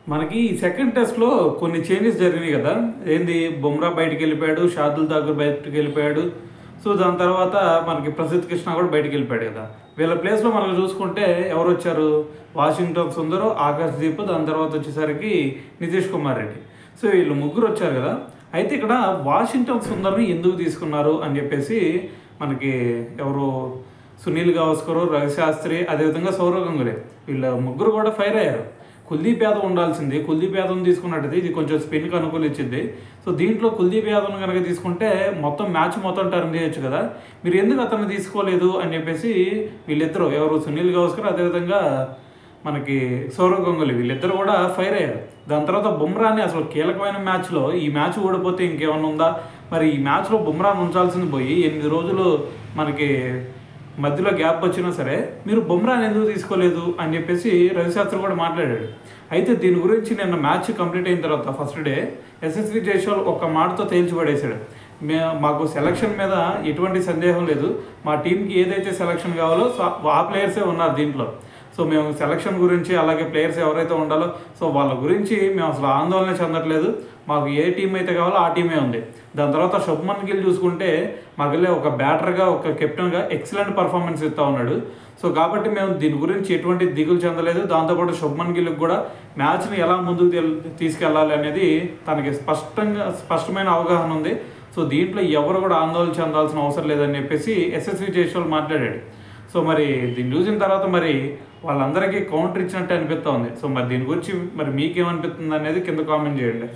మనకి ఈ సెకండ్ టెస్ట్‌లో కొన్ని చేంజెస్ జరిగినాయి కదా! ఏంది బుమ్రా బయటికెళ్ళిపోయాడు, షార్దుల్ ఠాకూర్ బయటికెళ్ళిపోయాడు. సో, దాని తర్వాత మనకి ప్రసిద్ధ్ కృష్ణ కూడా బయటికెళ్ళిపోయాడు కదా! వీళ్ళ ప్లేస్‌లో మనం చూసుకుంటే ఎవరొచ్చారు? వాషింగ్టన్ సుందరు, ఆకాశ్‌దీప్ దాని తర్వాత వచ్చేసరికి నితీష్ కుమార్ రెడ్డి. సో, వీళ్ళు ముగ్గురు వచ్చారు కదా! అయితే ఇక్కడ వాషింగ్టన్ సుందర్‌ని ఎందుకు తీసుకున్నారు అని చెప్పేసి మనకి ఎవరు సునీల్ గవాస్కర్, రవిశాస్త్రి అదేవిధంగా సౌరవ్ గంగూలీ వీళ్ళ ముగ్గురు కూడా ఫైర్ అయ్యారు. కుల్దీప్ యాదవ్ ఉండాల్సింది. కుల్దీప్ యాదవ్‌ని తీసుకున్నట్టయితే ఇది కొంచెం స్పిన్‌కి అనుకూలించిద్ది. సో, దీంట్లో కుల్దీప్ యాదవ్‌ని గనక తీసుకుంటే మ్యాచ్ మొత్తం టర్న్ చేయొచ్చు కదా! మీరు ఎందుకు అతన్ని తీసుకోలేదు అని చెప్పేసి వీళ్ళిద్దరూ ఎవరు సునీల్ గవాస్కర్ అదేవిధంగా మనకి సౌరవ్ గంగూలీ వీళ్ళిద్దరూ కూడా ఫైర్ అయ్యారు. దాని తర్వాత బుమ్రాని అసలు కీలకమైన మ్యాచ్‌లో ఈ మ్యాచ్ ఓడిపోతే ఇంకేమన్నా ఉందా? మరి ఈ మ్యాచ్‌లో బుమ్రాని ఉంచాల్సింది పోయి 8 రోజులు మనకి మధ్యలో గ్యాప్ వచ్చినా సరే మీరు బుమ్రాని ఎందుకు తీసుకోలేదు అని చెప్పేసి రవిశాస్త్రి కూడా మాట్లాడాడు. అయితే దీని గురించి నిన్న మ్యాచ్ కంప్లీట్ అయిన తర్వాత ఫస్ట్ డే యశస్వి జైస్వాల్ ఒక్క మాటతో తేల్చిపడేశాడు. మాకు సెలక్షన్ మీద ఎటువంటి సందేహం లేదు. మా టీంకి ఏదైతే సెలక్షన్ కావాలో ఆ ప్లేయర్సే ఉన్నారు దీంట్లో. సో, మేము సెలక్షన్ గురించి అలాగే ప్లేయర్స్ ఎవరైతే ఉండాలో సో వాళ్ళ గురించి మేము అసలు ఆందోళన చెందట్లేదు. మాకు ఏ టీం అయితే కావాలో ఆ టీమే ఉంది. దాని తర్వాత శుభ్మన్ గిల్ చూసుకుంటే మాకెళ్ళి ఒక బ్యాటర్గా ఒక కెప్టెన్గా ఎక్సలెంట్ పర్ఫార్మెన్స్ ఇస్తూ ఉన్నాడు. సో, కాబట్టి మేము దీని గురించి ఎటువంటి దిగులు చెందలేదు. దాంతోపాటు శుభ్మన్ గిల్కి కూడా మ్యాచ్ని ఎలా ముందుకు తీసుకెళ్ళాలి అనేది తనకి స్పష్టమైన అవగాహన ఉంది. సో, దీంట్లో ఎవరు కూడా ఆందోళన చెందాల్సిన అవసరం లేదని చెప్పేసి యశస్వి జైస్వాల్ మాట్లాడాడు. సో, మరి దీన్ని చూసిన తర్వాత మరి వాళ్ళందరికీ కౌంటర్ ఇచ్చినట్టు అనిపిస్తూ ఉంది. సో, మరి దీని గురించి మరి మీకేమనిపిస్తుంది అనేది కింద కామెంట్ చేయండి.